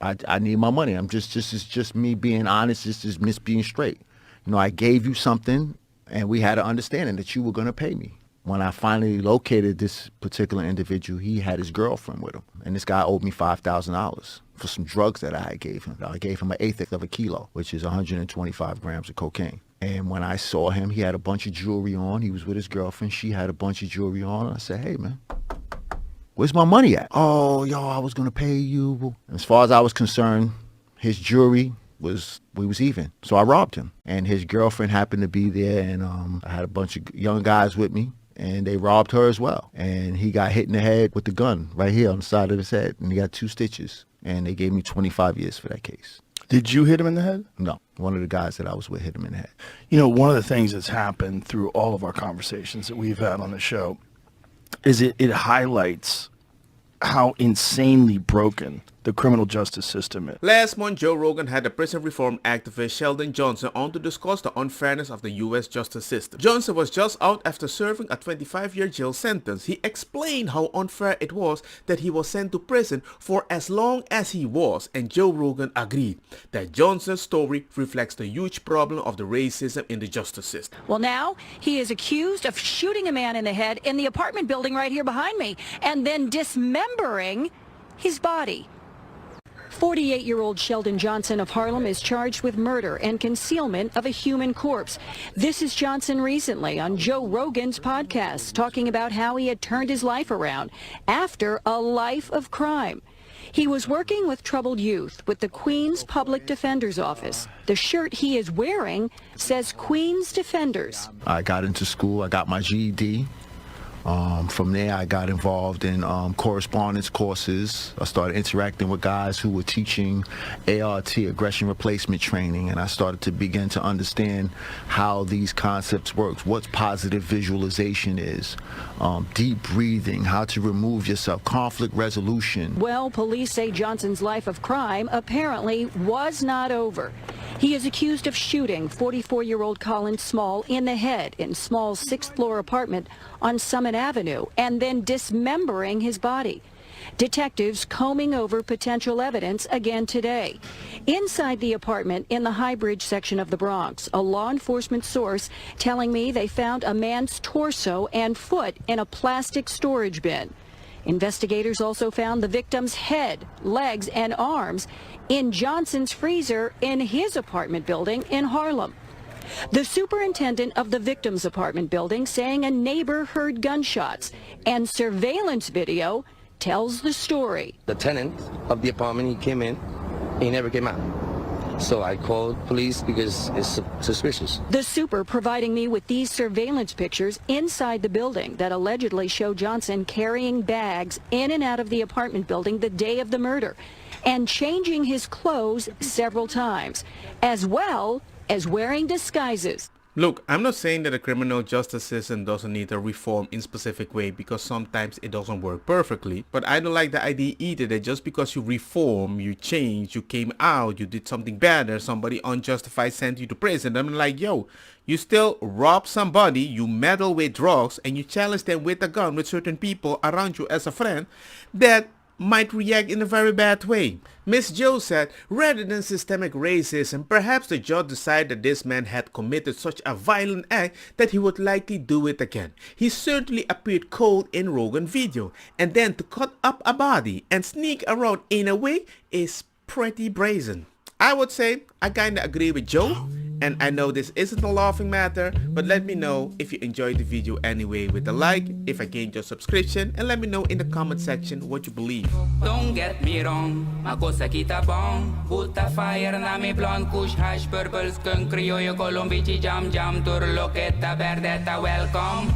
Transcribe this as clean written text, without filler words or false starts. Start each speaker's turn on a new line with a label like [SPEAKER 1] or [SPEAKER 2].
[SPEAKER 1] I need my money. It's just me being honest. It's just me being straight. You know, I gave you something, and we had an understanding that you were going to pay me. When I finally located this particular individual, he had his girlfriend with him. And this guy owed me $5,000 for some drugs that I gave him. I gave him an eighth of a kilo, which is 125 grams of cocaine. And when I saw him, he had a bunch of jewelry on. He was with his girlfriend. She had a bunch of jewelry on. I said, hey, man, where's my money at? Oh, yo, I was going to pay you. As far as I was concerned, his jewelry we was even. So I robbed him. And his girlfriend happened to be there, and I had a bunch of young guys with me. And they robbed her as well. And he got hit in the head with the gun right here on the side of his head. And he got 2 stitches. And they gave me 25 years for that case.
[SPEAKER 2] Did you hit him in the head?
[SPEAKER 1] No. One of the guys that I was with hit him in the head.
[SPEAKER 2] You know, one of the things that's happened through all of our conversations that we've had on the show is it highlights how insanely broken the criminal justice system is.
[SPEAKER 3] Last month, Joe Rogan had the prison reform activist Sheldon Johnson on to discuss the unfairness of the U.S. justice system. Johnson was just out after serving a 25-year jail sentence. He explained how unfair it was that he was sent to prison for as long as he was, and Joe Rogan agreed that Johnson's story reflects the huge problem of the racism in the justice system.
[SPEAKER 4] Well, now he is accused of shooting a man in the head in the apartment building right here behind me and then dismembering his body. 48-year-old Sheldon Johnson of Harlem is charged with murder and concealment of a human corpse. This is Johnson recently on Joe Rogan's podcast, talking about how he had turned his life around after a life of crime. He was working with troubled youth with the Queens Public Defender's Office. The shirt he is wearing says Queens Defenders.
[SPEAKER 1] I got into school. I got my GED. From there, I got involved in correspondence courses. I started interacting with guys who were teaching ART, aggression replacement training, and I started to begin to understand how these concepts work, what positive visualization is, deep breathing, how to remove yourself, conflict resolution.
[SPEAKER 4] Well, police say Johnson's life of crime apparently was not over. He is accused of shooting 44-year-old Colin Small in the head in Small's 6th-floor apartment on Summit Avenue and then dismembering his body. Detectives combing over potential evidence again today. Inside the apartment in the High Bridge section of the Bronx, a law enforcement source telling me they found a man's torso and foot in a plastic storage bin. Investigators also found the victim's head, legs, and arms in Johnson's freezer in his apartment building in Harlem. The superintendent of the victim's apartment building saying a neighbor heard gunshots, and surveillance video tells the story.
[SPEAKER 5] The tenant of the apartment, he came in, he never came out. So I called police because it's suspicious.
[SPEAKER 4] The super providing me with these surveillance pictures inside the building that allegedly show Johnson carrying bags in and out of the apartment building the day of the murder and changing his clothes several times, as well as wearing disguises.
[SPEAKER 3] Look, I'm not saying that the criminal justice system doesn't need a reform in specific way, because sometimes it doesn't work perfectly. But I don't like the idea either that just because you reform, you change, you came out, you did something better, somebody unjustified sent you to prison. I'm like, yo, you still rob somebody, you meddle with drugs, and you challenge them with a gun with certain people around you as a friend that might react in a very bad way. Miss Joe said, rather than systemic racism, perhaps the judge decided that this man had committed such a violent act that he would likely do it again. He certainly appeared cold in Rogan video, and then to cut up a body and sneak around in a way is pretty brazen. I would say I kinda agree with Joe, and I know this isn't a laughing matter, but let me know if you enjoyed the video anyway with a like, if I gained your subscription, and let me know in the comment section what you believe.
[SPEAKER 6] Don't get me wrong, ako sa kita bong Buta fire na mi blonde kush hash purple skunk criollo colombici jam jam turloqueta verdeta welcome.